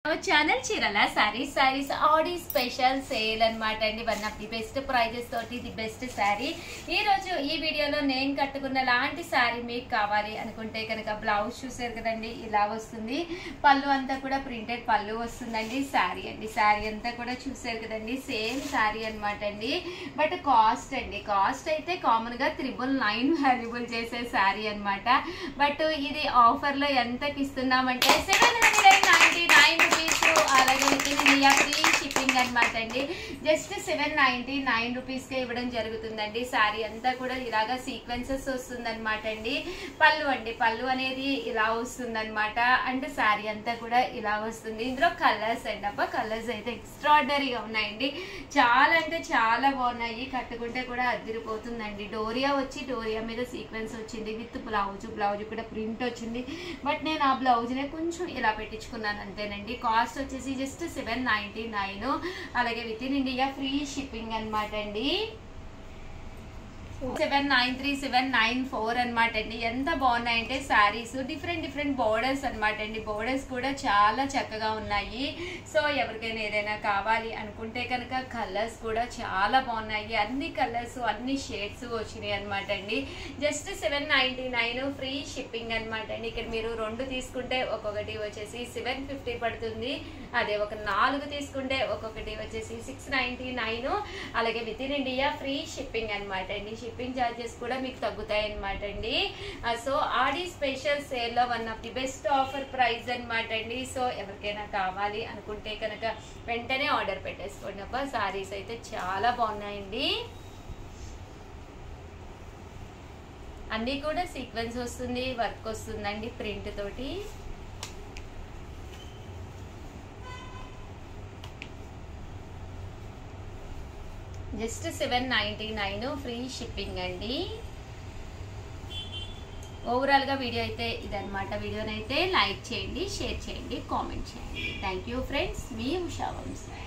Channel చీరల సారీస్ ఆడి special sale అన్నమాట అండి. One of the best prices తోటి ది బెస్ట్ శారీ. ఈ రోజు ఈ వీడియోలో నేను కట్టుకున్న లాంటి శారీ మీకు కావాలి అనుకుంటే కనుక బ్లౌజ్ చూసారు కదండి, ఇలా వస్తుంది. పళ్ళు అంతా కూడా ప్రింటెడ్ పళ్ళు వస్తుందండి. శారీ అండి, శారీ అంతా కూడా చూసారు కదండి, సేమ్ శారీ అనమాట అండి. బట్ కాస్ట్ అండి, కాస్ట్ అయితే కామన్ గా 999 వాల్యుబుల్ చేసే శారీ అనమాట. బట్ ఇది ఆఫర్ లో ఎంతకి ఇస్తున్నామంటే 799 రూపీస్. అలాగే ఇండియా ఫ్రీ షిప్పింగ్ అనమాట అండి. జస్ట్ 799 రూపీస్ కే ఇవ్వడం జరుగుతుందండి. శారీ అంతా కూడా ఇలాగా సీక్వెన్సెస్ వస్తుంది అనమాట అండి. పళ్ళు అండి, పళ్ళు అనేది ఇలా వస్తుంది అనమాట. అండ్ శారీ అంతా కూడా ఇలా వస్తుంది. ఇందులో కలర్స్ అండి, అబ్బా కలర్స్ అయితే ఎక్స్ట్రాడినరీగా ఉన్నాయండి. చాలా అంటే చాలా బాగున్నాయి. కట్టుకుంటే కూడా అదిరిపోతుందండి. డోరియా వచ్చి డోరియా మీద సీక్వెన్స్ వచ్చింది విత్ బ్లౌజ్, బ్లౌజ్ కూడా ప్రింట్ వచ్చింది. బట్ నేను ఆ బ్లౌజ్ నే కొంచెం ఇలా పెట్టించుకున్నాను అంతేనండి. కాస్ట్ వచ్చేసి జస్ట్ 799. అలాగే with in India free shipping అనమాట అండి. 793 794 అనమాట అండి. ఎంత బాగున్నాయంటే శారీస్ డిఫరెంట్ బోర్డర్స్ అనమాట అండి. బోర్డర్స్ కూడా చాలా చక్కగా ఉన్నాయి. సో ఎవరికైనా ఏదైనా కావాలి అనుకుంటే కనుక కలర్స్ కూడా చాలా బాగున్నాయి. అన్ని కలర్స్ అన్ని షేడ్స్ వచ్చినాయి అనమాట అండి. జస్ట్ 799 ఫ్రీ షిప్పింగ్ అనమాట అండి. ఇక్కడ మీరు 2 తీసుకుంటే ఒక్కొక్కటి వచ్చేసి 750 పడుతుంది. అదే ఒక 4 తీసుకుంటే ఒక్కొక్కటి వచ్చేసి 699. అలాగే with in India free shipping అనమాట అండి. షిప్పింగ్ ఛార్జెస్ కూడా మీకు తగ్గుతాయి అనమాట అండి. సో ఆడి స్పెషల్ సేల్ లో one of the best offer price అనమాట అండి. సో ఎవరికైనా కావాలి అనుకుంటే కనుక వెంటనే ఆర్డర్ పెట్టేసుకోండి. అబ్బా సారీస్ అయితే చాలా బాగున్నాయండి. అన్నీ కూడా సీక్వెన్స్ వస్తుంది, వర్క్ వస్తుందండి ప్రింట్ తోటి. జస్ట్ 799 ఫ్రీ షిప్పింగ్ అండి. ఓవరాల్ గా వీడియో అయితే ఇదన్నమాట. వీడియోనైతే లైక్ చేయండి, షేర్ చేయండి, కామెంట్ చేయండి. థ్యాంక్ యూ ఫ్రెండ్స్, మీ Usha Vamsi.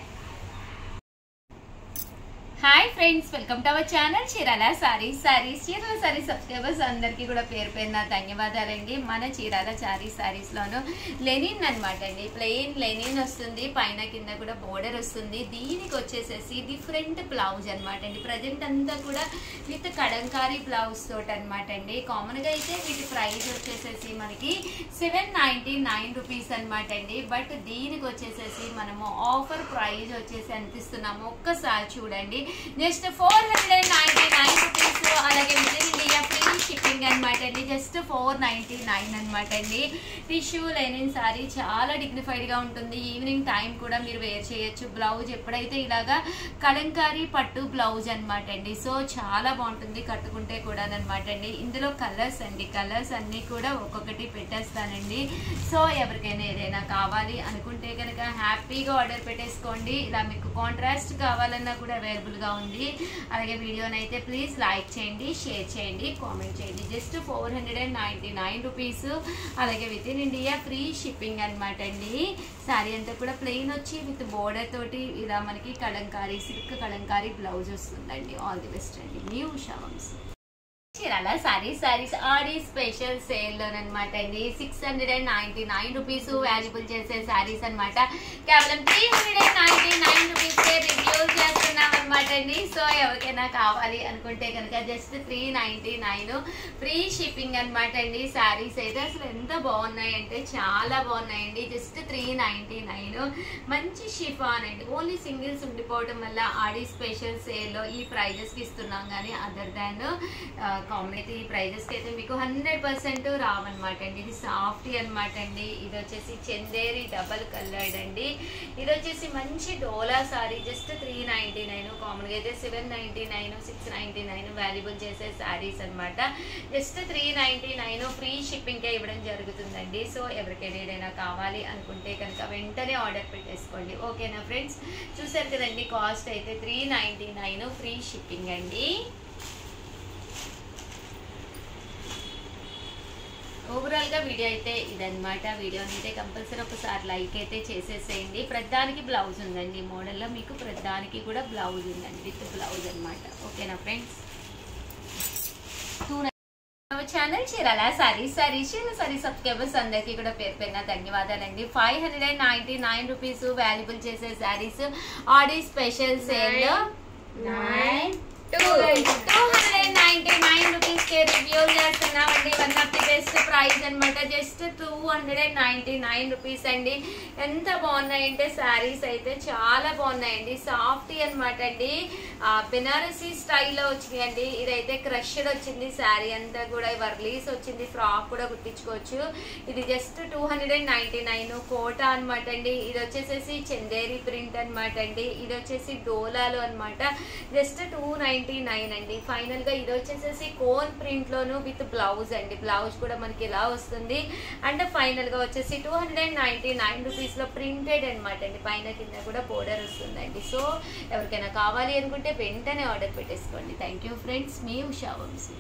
Hi friends, welcome to our channel Chirala saris. Chirala saris subscribers అందరికీ కూడా పేరు పేరున ధన్యవాదాలండి. మన చీరాల సారీస్ లోను లెనిన్ అనమాట అండి. ప్లెయిన్ లెనిన్ వస్తుంది, పైన కింద కూడా బోర్డర్ వస్తుంది. దీనికి వచ్చేసేసి డిఫరెంట్ బ్లౌజ్ అనమాట అండి. ప్రజెంట్ అంతా కూడా విత్ కడంకారీ బ్లౌజ్ తోటి అనమాట అండి. కామన్ గా అయితే వీటి ప్రైస్ వచ్చేసేసి మనకి 799 రూపీస్ అనమాట అండి. బట్ దీనికి వచ్చేసేసి మనము ఆఫర్ ప్రైస్ వచ్చేసి అనిపిస్తున్నాము. ఒక్కసారి చూడండి, జస్ట్ 499 రూపీస్. అలాగే with in India free shipping అనమాట అండి. జస్ట్ 499 అనమాట అండి. టిష్యూ లెనిన్ సారీ చాలా డిగ్నిఫైడ్ గా ఉంటుంది. ఈవినింగ్ టైం కూడా మీరు వేర్ చేయొచ్చు. బ్లౌజ్ ఎప్పుడైతే ఇలాగా కలంకారీ పట్టు బ్లౌజ్ అనమాట అండి. సో చాలా బాగుంటుంది కట్టుకుంటే కూడా అనమాట అండి. ఇందులో కలర్స్ అండి, కలర్స్ అన్ని కూడా ఒక్కొక్కటి పెట్టేస్తానండి. సో ఎవరికైనా ఏదైనా కావాలి అనుకుంటే కనుక హ్యాపీగా ఆర్డర్ పెట్టేసుకోండి. ఇలా మీకు కాంట్రాస్ట్ కావాలన్నా కూడా అవైలబుల్ గా ఉంది. అలాగే వీడియోనైతే ప్లీజ్ లైక్ చేయండి, షేర్ చేయండి, కామెంట్ చేయండి. Just 499 rupees. అలాగే with in India free shipping అనమాట అండి. శారీ అంతా కూడా ప్లెయిన్ వచ్చి విత్ బోర్డర్ తోటి ఇలా మనకి కలంకారీ సిల్క్ కలంకారీ బ్లౌజ్ వస్తుందండి. ఆల్ ది బెస్ట్ అండి, మీ ఉషా వంశీ. చీరాల సారీస్ ఆడి స్పెషల్ సేల్ లోనమాట అండి. 699 రూపీస్ వాల్యుబుల్ చేసే శారీస్ అనమాట. కేవలం 399 రూపీస్ రివ్యూస్ చేస్తున్నాం అనమాట అండి. సో ఎవరికైనా కావాలి అనుకుంటే కనుక జస్ట్ 399 ఫ్రీ షిప్పింగ్ అనమాట అండి. శారీస్ అయితే అసలు ఎంత బాగున్నాయంటే చాలా బాగున్నాయండి. జస్ట్ 399 మంచి షిఫాన్ అండి. ఓన్లీ సింగిల్స్ ఉండిపోవడం వల్ల ఆడి స్పెషల్ సేల్ లో ఈ ప్రైజెస్ కి ఇస్తున్నాం. కానీ అదర్ దాన్ కామన్ అయితే ఈ ప్రైజెస్ కి అయితే మీకు 100% రావన్నమాట అండి. ఇది సాఫ్ట్ అనమాట అండి. ఇది వచ్చేసి చందేరి డబల్ కలర్డ్ అండి. ఇది వచ్చేసి మంచి డోలా సారీ. జస్ట్ 399. కామన్ గా అయితే 799 699 వాల్యుబుల్ చేసే శారీస్ అనమాట. జస్ట్ 399 ఫ్రీ షిప్పింగ్ కే ఇవ్వడం జరుగుతుందండి. సో ఎవరికైనా ఏదైనా కావాలి అనుకుంటే కనుక వెంటనే ఆర్డర్ పెట్టేసుకోండి. ఓకేనా ఫ్రెండ్స్, చూసారు కదండి. కాస్ట్ అయితే 399 ఫ్రీ షిప్పింగ్ అండి. ఓవరాల్ గా వీడియో అయితే ఇదన్నమాట. వీడియోని అయితే కంపల్సరీ ఒకసారి లైక్ అయితే చేసేసేయండి. ప్రతిదానికి బ్లౌజ్ ఉందండి. మోడల్లో మీకు ప్రతిదానికి కూడా బ్లౌజ్ ఉందండి, విత్ బ్లౌజ్ అనమాట. ఓకేనా friends. Channel Chirala saris subscribers అందరికి కూడా పేరు పేరున ధన్యవాదాలండి. 599 రూపీస్ వాల్యుబుల్ చేసే సారీస్ ఆడి స్పెషల్ సేల్ 299 రూపీస్ కే రివ్యూ చేస్తున్నామండి. One of the best price అనమాట. జస్ట్ 299 రూపీస్ అండి. ఎంత బాగున్నాయంటే శారీస్ అయితే చాలా బాగున్నాయండి. సాఫ్టీ అనమాట అండి. బెనారసీ స్టైల్లో వచ్చినాయండి. ఇదైతే క్రష్డ్ వచ్చింది శారీ అంతా కూడా. వర్లీస్ వచ్చింది. ఫ్రాక్ కూడా కుట్టించుకోవచ్చు. ఇది జస్ట్ 299 కోటా అనమాట అండి. ఇది వచ్చేసేసి చందేరి ప్రింట్ అనమాట అండి. ఇది వచ్చేసి డోలాలో అనమాట. జస్ట్ 299 అండి. ఫైనల్ గా ఇది వచ్చేసేసి cone print loan with blouse అండి. బ్లౌజ్ కూడా మనకి ఇలా వస్తుంది. అండ్ ఫైనల్ గా వచ్చేసి 299 రూపీస్ లో ప్రింటెడ్ అనమాట అండి. పైన కింద కూడా బోర్డర్ వస్తుందండి. సో ఎవరికైనా కావాలి అనుకుంటే వెంటనే ఆర్డర్ పెట్టేసుకోండి. థ్యాంక్ యూ ఫ్రెండ్స్, మీ Usha Vamsi.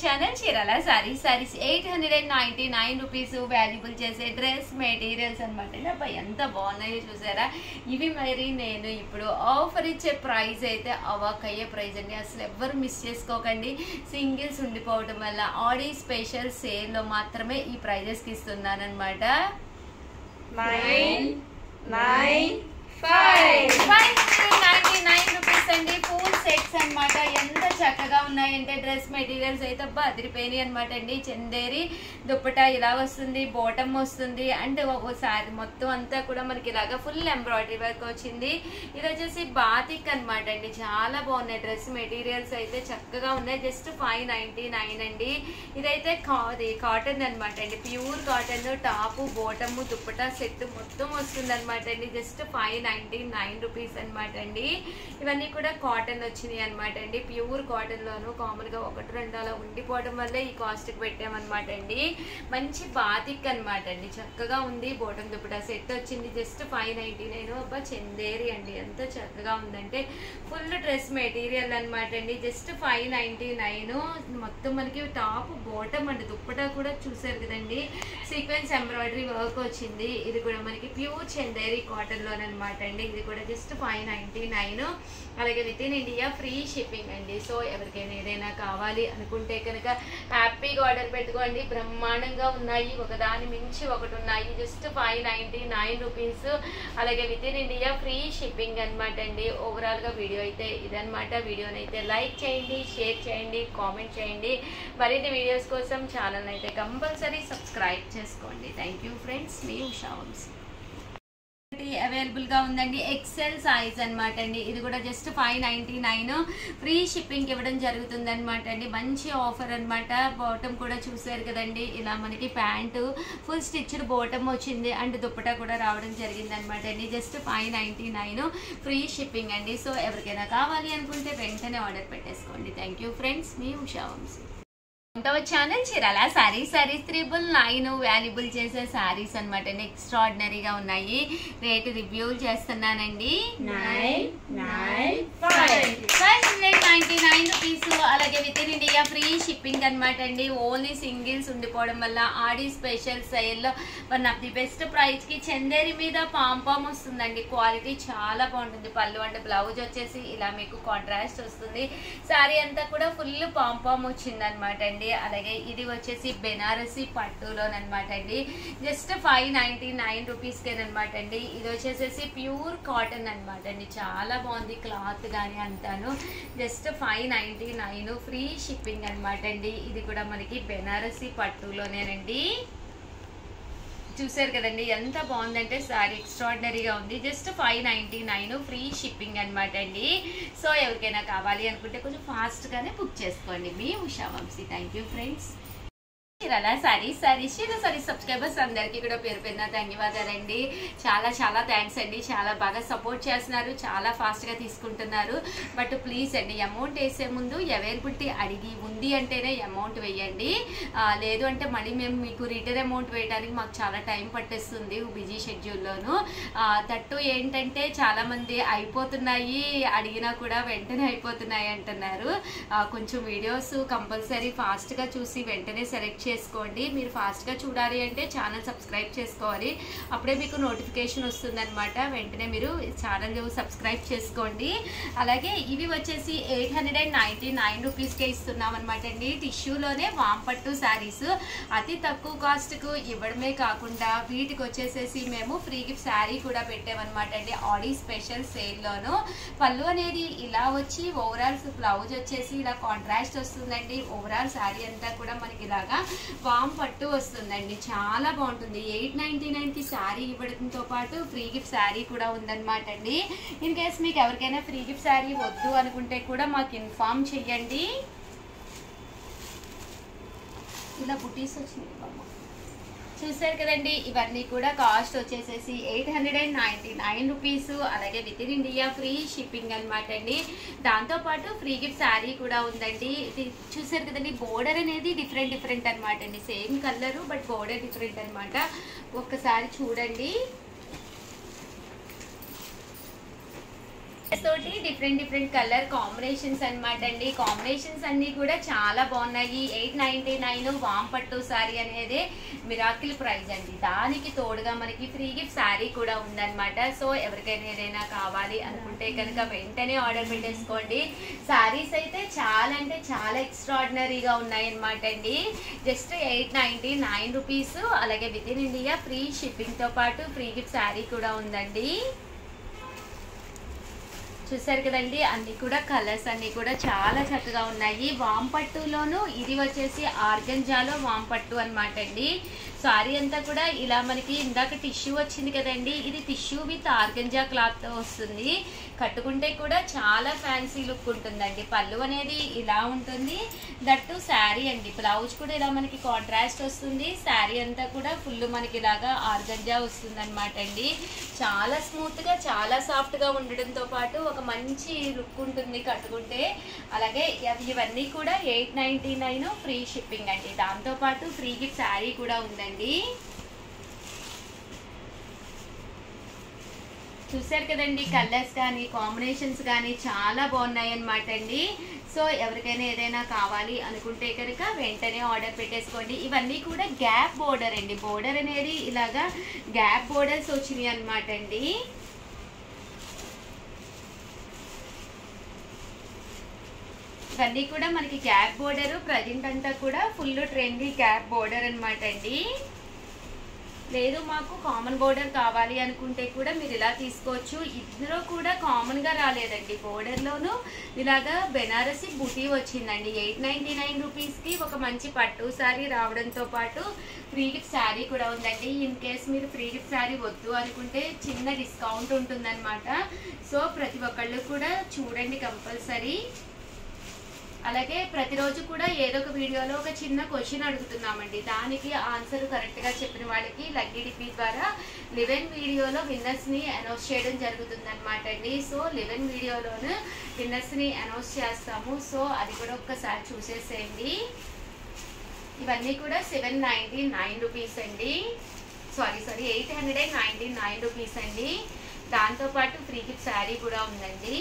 Channel Chirala saris 899 rupees valuable చేసే డ్రెస్ మెటీరియల్స్ అనమాట. అబ్బాయి ఎంత బాగున్నాయో చూసారా. ఇవి మరి నేను ఇప్పుడు ఆఫర్ ఇచ్చే ప్రైస్ అయితే అవాక్ అయ్యే ప్రైస్ అండి. అసలు ఎవ్వరు మిస్ చేసుకోకండి. సింగిల్స్ ఉండిపోవడం వల్ల ఆడి స్పెషల్ సేల్లో మాత్రమే ఈ ప్రైజెస్కి ఇస్తున్నాను అనమాట. 599 రూపీస్ అండి. ఫుల్ సెట్స్ అనమాట. ఎంత చక్కగా ఉన్నాయంటే డ్రెస్ మెటీరియల్స్ అయితే అదిరిపోయినాయి అనమాట అండి. చందేరి దుప్పటా ఇలా వస్తుంది, బాటమ్ వస్తుంది. అండ్ ఒకసారి మొత్తం అంతా కూడా మనకి ఇలాగా ఫుల్ ఎంబ్రాయిడరీ వర్క్ వచ్చింది. ఇది వచ్చేసి బాతిక్ అనమాట అండి. చాలా బాగున్నాయి డ్రెస్ మెటీరియల్స్ అయితే చక్కగా ఉన్నాయి. జస్ట్ 599 అండి. ఇదైతే కాటన్ అనమాట అండి. Pure cotton. Top bottom dupatta set మొత్తం వస్తుంది అనమాట అండి. జస్ట్ 599 రూపీస్ అనమాట అండి. ఇవన్నీ కూడా కాటన్ వచ్చినాయి అనమాట అండి. ప్యూర్ కాటన్ లోను కామన్ గా 1-2 అలా ఉండిపోవడం వల్లే ఈ కాస్ట్ కి పెట్టామన్నమాట అండి. మంచి బాతిక్ అనమాట అండి. చక్కగా ఉంది. బాటమ్ దుప్పటా సెట్ వచ్చింది. జస్ట్ 599. అబ్బా చందేరి అండి. ఎంత చక్కగా ఉందంటే ఫుల్ డ్రెస్ మెటీరియల్ అనమాట అండి. జస్ట్ 599. మొత్తం మనకి టాప్ బాటమ్ అండి. దుప్పటా కూడా చూసారు కదండి. సీక్వెన్స్ ఎంబ్రాయిడరీ వర్క్ వచ్చింది. ఇది కూడా మనకి ప్యూర్ చందేరి కాటన్ లోనమాట అండి. ఇది కూడా జస్ట్ 599. అలాగే with in India free shipping అండి. సో ఎవరికైనా ఏదైనా కావాలి అనుకుంటే కనుక హ్యాపీగా ఆర్డర్ పెట్టుకోండి. బ్రహ్మాండంగా ఉన్నాయి. ఒకదాని మించి ఒకటి ఉన్నాయి. Just 599 rupees. అలాగే with in India free shipping అనమాట అండి. ఓవరాల్ గా వీడియో అయితే ఇదనమాట. వీడియోని అయితే లైక్ చేయండి, షేర్ చేయండి, కామెంట్ చేయండి. మరిన్ని వీడియోస్ కోసం ఛానల్ అయితే కంపల్సరీ సబ్స్క్రైబ్ చేసుకోండి. థ్యాంక్ యూ ఫ్రెండ్స్, మీ ఉషా వంశీ. అవైలబుల్ గా ఉందండి. ఎక్సెల్ సైజ్ అనమాట అండి. ఇది కూడా జస్ట్ 599 ఫ్రీ షిప్పింగ్ ఇవ్వడం జరుగుతుంది అనమాట అండి. మంచి ఆఫర్ అనమాట. బాటమ్ కూడా చూసారు కదండి. ఇలా మనకి ప్యాంటు ఫుల్ స్టిచ్డ్ బాటమ్ వచ్చింది. అండ్ దుప్పటా కూడా రావడం జరిగింది అనమాట అండి. జస్ట్ 599 ఫ్రీ షిప్పింగ్ అండి. సో ఎవరికైనా కావాలి అనుకుంటే వెంటనే ఆర్డర్ పెట్టేసుకోండి. థ్యాంక్ యూ ఫ్రెండ్స్, మీ Usha Vamsi. Channel Chirala saris 999 valuable చేసే సారీస్ అనమాట అండి. ఎక్స్ట్రాడినరీగా ఉన్నాయి. రేటు రివ్యూ చేస్తున్నానండి. 599 రూపీస్. అలాగే with in India free shipping అనమాట అండి. ఓన్లీ సింగిల్స్ ఉండిపోవడం వల్ల ఆడి స్పెషల్ సేల్లో one of the best price కి చందేరి మీద పాంపామ్ వస్తుందండి. క్వాలిటీ చాలా బాగుంటుంది. పళ్ళు అంటే బ్లౌజ్ వచ్చేసి ఇలా మీకు కాంట్రాస్ట్ వస్తుంది. సారీ అంతా కూడా ఫుల్ పాంపామ్ వచ్చింది అనమాట అండి. అలాగే ఇది వచ్చేసి బెనారసీ పట్టులోనమాట అండి. జస్ట్ 599 రూపీస్ కేనమాట అండి. ఇది వచ్చేసేసి ప్యూర్ కాటన్ అనమాట అండి. చాలా బాగుంది క్లాత్ కానీ అంతాను. జస్ట్ 599 ఫ్రీ షిప్పింగ్ అనమాట అండి. ఇది కూడా మనకి బెనారసీ పట్టులోనేనండి. చూసారు కదండి ఎంత బాగుందంటే సారీ ఎక్స్ట్రాడినరీగా ఉంది. జస్ట్ 599 ఫ్రీ షిప్పింగ్ అనమాట అండి. సో ఎవరికైనా కావాలి అనుకుంటే కొంచెం ఫాస్ట్గానే బుక్ చేసుకోండి. మీ Usha Vamshi. Thank you friends. Chirala saris subscribers అందరికీ కూడా పేరు పేరున ధన్యవాదాలండి. చాలా చాలా థ్యాంక్స్ అండి. చాలా బాగా సపోర్ట్ చేస్తున్నారు. చాలా ఫాస్ట్గా తీసుకుంటున్నారు. బట్ ప్లీజ్ అండి అమౌంట్ వేసే ముందు అవైలబిలిటీ అడిగి ఉంది అంటేనే అమౌంట్ వేయండి. లేదు అంటే మళ్ళీ మేము మీకు రిటర్న్ అమౌంట్ వేయడానికి మాకు చాలా టైం పట్టేస్తుంది బిజీ షెడ్యూల్లోను. దట్టు ఏంటంటే చాలామంది అయిపోతున్నాయి అడిగినా కూడా వెంటనే అయిపోతున్నాయి అంటున్నారు. కొంచెం వీడియోస్ కంపల్సరీ ఫాస్ట్గా చూసి వెంటనే సెలెక్ట్ చేసుకోండి. మీరు ఫాస్ట్గా చూడాలి అంటే ఛానల్ సబ్స్క్రైబ్ చేసుకోవాలి, అప్పుడే మీకు నోటిఫికేషన్ వస్తుందన్నమాట. వెంటనే మీరు ఛానల్ సబ్స్క్రైబ్ చేసుకోండి. అలాగే ఇవి వచ్చేసి 899 రూపీస్కే ఇస్తున్నాం అనమాట అండి. టిష్యూలోనే వాంపట్టు శారీస్ అతి తక్కువ కాస్ట్కు ఇవ్వడమే కాకుండా వీటికి వచ్చేసేసి మేము ఫ్రీ గిఫ్ట్ శారీ కూడా పెట్టామన్నమాట అండి. ఆడి స్పెషల్ సేల్లోను పళ్ళు అనేది ఇలా వచ్చి ఓవరాల్ బ్లౌజ్ వచ్చేసి ఇలా కాంట్రాస్ట్ వస్తుందండి. ఓవరాల్ శారీ అంతా కూడా మనకి ఇలాగా వాంపట్టు వస్తుందండి. చాలా బాగుంటుంది. 899కి శారీ ఇవ్వడంతో పాటు ఫ్రీ గిఫ్ట్ శారీ కూడా ఉందన్నమాట అండి. ఇన్ కేస్ మీకు ఎవరికైనా ఫ్రీ గిఫ్ట్ శారీ వద్దు అనుకుంటే కూడా మాకు ఇన్ఫార్మ్ చెయ్యండి. ఇలా బుటీస్ వచ్చినాయి చూసారు కదండి. ఇవన్నీ కూడా కాస్ట్ వచ్చేసేసి 899 రూపీస్. అలాగే with in India free shipping అనమాట అండి. దాంతోపాటు ఫ్రీ గిఫ్ట్ శారీ కూడా ఉందండి. ఇది చూసారు కదండి, బోర్డర్ అనేది డిఫరెంట్ అనమాట అండి. Same colour but border different అనమాట. ఒక్కసారి చూడండి. తోటి డిఫరెంట్ కలర్ కాంబినేషన్స్ అనమాట అండి. కాంబినేషన్స్ అన్ని కూడా చాలా బాగున్నాయి. 899 వాంపట్టు శారీ అనేది మిరాకిల్ ప్రైస్ అండి. దానికి తోడుగా మనకి ఫ్రీ గిఫ్ట్ శారీ కూడా ఉందన్నమాట. సో ఎవరికైనా ఏదైనా కావాలి అనుకుంటే కనుక వెంటనే ఆర్డర్ పెట్టేసుకోండి. శారీస్ అయితే చాలా అంటే చాలా ఎక్స్ట్రాడినరీగా ఉన్నాయన్నమాట అండి. Just 899 rupees. అలాగే విత్ ఇన్ ఇండియా ఫ్రీ షిప్పింగ్తో పాటు ఫ్రీ గిఫ్ట్ శారీ కూడా ఉందండి. చూసారు కదండి, అన్ని కూడా కలర్స్ అన్ని కూడా చాలా చక్కగా ఉన్నాయి. వాంపట్టులోను ఇది వచ్చేసి ఆర్గంజాలో వాంపట్టు అనమాట అండి. సారీ అంతా కూడా ఇలా మనకి ఇందాక టిష్యూ వచ్చింది కదండి, ఇది టిష్యూ విత్ ఆర్గంజా క్లాత్ తో వస్తుంది. కట్టుకుంటే కూడా చాలా ఫ్యాన్సీ లుక్ ఉంటుందండి. పళ్ళు అనేది ఇలా ఉంటుంది, దట్టు శారీ అండి. బ్లౌజ్ కూడా ఇలా మనకి కాంట్రాస్ట్ వస్తుంది. శారీ అంతా కూడా ఫుల్ మనకి ఇలాగా ఆర్గంజా వస్తుంది అనమాట అండి. చాలా స్మూత్ గా చాలా సాఫ్ట్ గా ఉండడంతో పాటు ఒక మంచి లుక్ ఉంటుంది కట్టుకుంటే. అలాగే ఇవన్నీ కూడా 899 ఫ్రీ షిప్పింగ్ అండి. దాంతో పాటు ఫ్రీ గిఫ్ట్ శారీ కూడా ఉందండి. చూసారు కదండి, కలర్స్ కానీ కాంబినేషన్స్ కానీ చాలా బాగున్నాయి అన్నమాట అండి. సో ఎవరికైనా ఏదైనా కావాలి అనుకుంటే కనుక వెంటనే ఆర్డర్ పెట్టేసుకోండి. ఇవన్నీ కూడా గ్యాప్ బోర్డర్ అండి. బోర్డర్ అనేది ఇలాగా గ్యాప్ బోర్డర్స్ వచ్చినాయి అన్నమాట అండి. ఇవన్నీ కూడా మనకి గ్యాప్ బోర్డర్ ప్రజెంట్ అంతా కూడా ఫుల్ ట్రెండీ గ్యాప్ బోర్డర్ అనమాట అండి. లేదు మాకు కామన్ బోర్డర్ కావాలి అనుకుంటే కూడా మీరు ఇలా తీసుకోవచ్చు. ఇందులో కూడా కామన్ గా రాలేదండి. బోర్డర్ లోను ఇలాగా బెనారసి బుటీ వచ్చిందండి. 899 రూపీస్ కి ఒక మంచి పట్టు శారీ రావడంతో పాటు ఫ్రీ గిఫ్ట్ శారీ కూడా ఉందండి. ఇన్ కేస్ మీరు ఫ్రీ గిఫ్ట్ శారీ వద్దు అనుకుంటే చిన్న డిస్కౌంట్ ఉంటుందన్నమాట. సో ప్రతి ఒక్కళ్ళు కూడా చూడండి కంపల్సరీ. అలాగే ప్రతిరోజు కూడా ఏదో ఒక వీడియోలో ఒక చిన్న క్వశ్చన్ అడుగుతున్నామండి. దానికి ఆన్సర్ కరెక్ట్ గా చెప్పిన వాళ్ళకి లక్కీ డిపి ద్వారా 11 వీడియోలో విన్నర్స్ ని అనౌన్స్ చేయడం జరుగుతుంది అనమాట అండి. సో 11 వీడియోలోను విన్నర్స్ ని అనౌన్స్ చేస్తాము. సో అది కూడా ఒక్కసారి చూసేసేయండి. ఇవన్నీ కూడా 799 రూపీస్ అండి. సారీ 899 రూపీస్ అండి. దాంతోపాటు ఫ్రీ గిఫ్ట్ శారీ కూడా ఉందండి.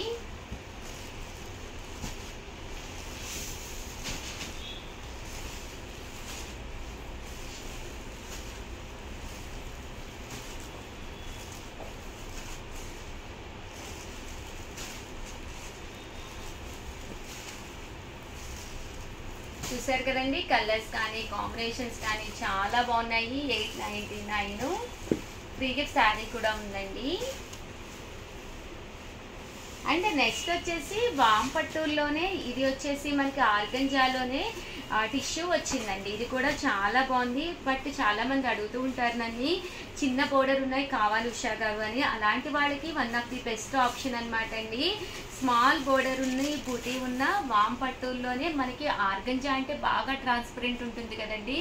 చూసారు కదండి, కలర్స్ కానీ కాంబినేషన్స్ కానీ చాలా బాగున్నాయి. 899 ఫ్రీ గిఫ్ట్ శారీ కూడా ఉందండి. అండ్ నెక్స్ట్ వచ్చేసి వాంపట్టూరులోనే ఇది వచ్చేసి మనకి ఆర్గంజాలోనే టిష్యూ వచ్చిందండి. ఇది కూడా చాలా బాగుంది. బట్ చాలా మంది అడుగుతూ ఉంటారు నన్ను, చిన్న బోర్డర్ ఉన్నాయి కావాలి ఉషా గారు అని. అలాంటి వాళ్ళకి one of the best option అనమాట అండి. స్మాల్ బోర్డర్ ఉన్నాయి, బూటీ ఉన్న వాంపట్టూరులోనే మనకి ఆర్గంజా అంటే బాగా ట్రాన్స్పరెంట్ ఉంటుంది కదండి.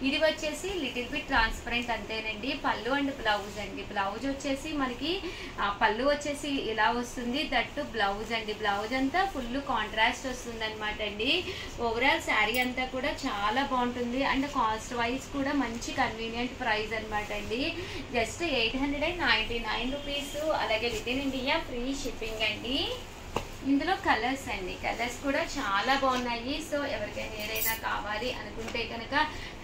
ఇది వచ్చేసి లిటిల్ బిట్ ట్రాన్స్పరెంట్ అంతేనండి. పళ్ళు అండ్ బ్లౌజ్ అండి. బ్లౌజ్ వచ్చేసి మనకి పళ్ళు వచ్చేసి ఇలా వస్తుంది, దట్టు బ్లౌజ్ అండి. బ్లౌజ్ అంతా ఫుల్ కాంట్రాస్ట్ వస్తుంది అనమాట అండి. ఓవరాల్ శారీ అంతా కూడా చాలా బాగుంటుంది. అండ్ కాస్ట్ వైజ్ కూడా మంచి కన్వీనియంట్ ప్రైస్ అనమాట అండి. Just 899 rupees. అలాగే with in India free shipping అండి. ఇందులో కలర్స్ అండి, కలర్స్ కూడా చాలా బాగున్నాయి. సో ఎవరికైనా ఏదైనా కావాలి అనుకుంటే కనుక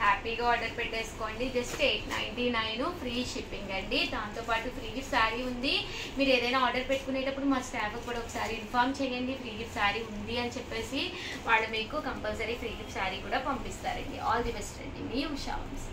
హ్యాపీగా ఆర్డర్ పెట్టేసుకోండి. జస్ట్ 899 ఫ్రీ షిప్పింగ్ అండి. దాంతోపాటు ఫ్రీ గిఫ్ట్ శారీ ఉంది. మీరు ఏదైనా ఆర్డర్ పెట్టుకునేటప్పుడు మా స్టాఫ్ కూడా ఒకసారి ఇన్ఫార్మ్ చేయండి ఫ్రీ గిఫ్ట్ శారీ ఉంది అని చెప్పేసి. వాళ్ళు మీకు కంపల్సరీ ఫ్రీ గిఫ్ట్ శారీ కూడా పంపిస్తారండి. ఆల్ ది బెస్ట్ అండి, మీ ఉషా వంశీ.